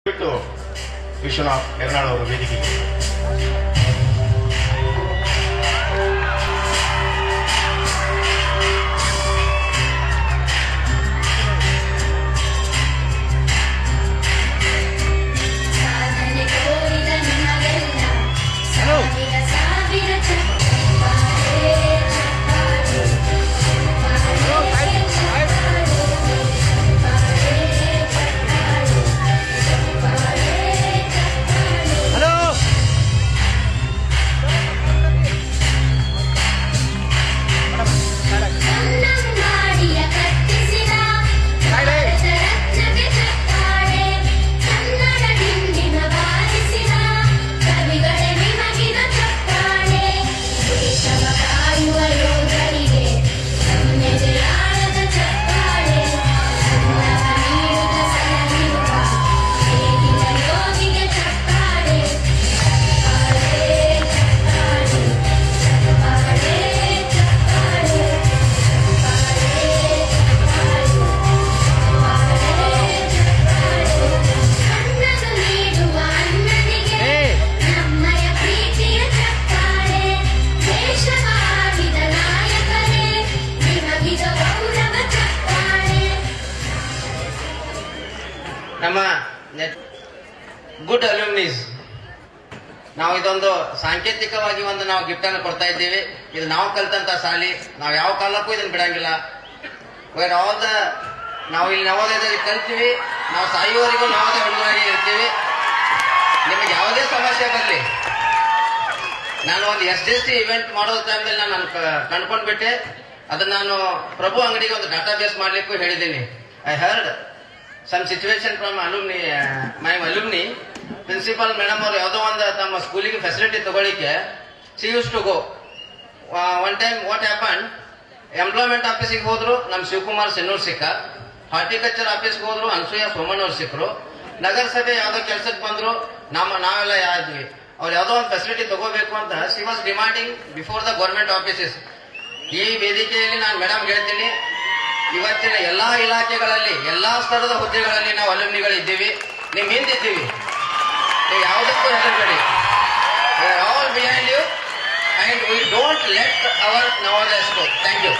ಬಿಟ್ಟು ವಿಶ್ವನಾಥ್ ಯರ್ನಾಳ್ ಅವರು ವೇದಿಕೆಗೆ. ನಮ್ಮ ಗುಡ್ ಅಲ್ಯೂಮ್ನೀಸ್ ನಾವು ಇದೊಂದು ಸಾಂಕೇತಿಕವಾಗಿ ನಾವು ಗಿಫ್ಟ್ ಅನ್ನು ಕೊಡ್ತಾ ಇದ್ದೀವಿ. ಇದು ನಾವು ಕಲಿತಂತ ಶಾಲಿ, ನಾವು ಯಾವ ಕಾಲಕ್ಕೂ ಇದನ್ನು ಬಿಡಂಗಿಲ್ಲ. ವೇರ್ ಆಲ್ ದ ನಾವು ಇಲ್ಲಿ ನವೋದಯದಲ್ಲಿ ಕಲ್ತೀವಿ, ನಾವು ಸಾಯುವವರೆಗೂ ನವೋದಯ ಹುಡುಗರಾಗಿ ಇರ್ತೀವಿ. ನಿಮಗೆ ಯಾವುದೇ ಸಮಸ್ಯೆ ಬರಲಿ, ನಾನು ಒಂದು SST ಇವೆಂಟ್ ಮಾಡೋ ಟೈಮ್ನಲ್ಲಿ ನಾನು ಕಂಡ್ಕೊಂಡ್ಬಿಟ್ಟೆ. ಅದನ್ನ ನಾನು ಪ್ರಭು ಅಂಗಡಿಗೆ ಒಂದು ಡಾಟಾ ಬೇಸ್ ಮಾಡ್ಲಿಕ್ಕೂ ಹೇಳಿದ್ದೀನಿ. I heard some situation from alumni, my alumni. Principal madam ಅವರು ಯಾವುದೋ ಒಂದು ತಮ್ಮ ಸ್ಕೂಲಿಗೆ ಫೆಸಿಲಿಟಿ ತಗೊಳ್ಳಿಕ್ಕೆ she use to go. One time what happen, employment ಆಫೀಸಿಗೆ ಹೋದ್ರು, ನಮ್ಮ ಶಿವಕುಮಾರ್ ಸೆನ್ನೂರ್ ಸಿಕ್ಕ. ಹಾರ್ಟಿಕಲ್ಚರ್ ಆಫೀಸ್ಗೆ ಹೋದ್ರು, ಅನ್ಸೂಯ ಸೋಮನ್ ಅವ್ರು ಸಿಕ್ಕರು. ನಗರಸಭೆ ಯಾವ್ದೋ ಕೆಲಸಕ್ಕೆ ಬಂದ್ರು, ನಾವೆಲ್ಲ ಯಾದ್ವಿ. ಅವ್ರು ಯಾವುದೋ ಒಂದು ಫೆಸಿಲಿಟಿ ತಗೋಬೇಕು ಅಂತ she was demanding before the government offices. ಈ ವೇದಿಕೆಯಲ್ಲಿ ನಾನು ಮೇಡಮ್ ಹೇಳ್ತೀನಿ, ಇವತ್ತಿನ ಎಲ್ಲಾ ಇಲಾಖೆಗಳಲ್ಲಿ ಎಲ್ಲಾ ಸ್ತರದ ಹುದ್ದೆಗಳಲ್ಲಿ ನಾವು ಅಲ್ಯೂಮ್ನಿಗಳಿದ್ದೀವಿ, ನಿಮ್ ಹಿಂದಿದ್ದೀವಿ. ನೀವು ಯಾವುದಕ್ಕೂ ಹೆದರಬೇಡಿ. We are all behind you and we don't let our Navodaya go. Thank you.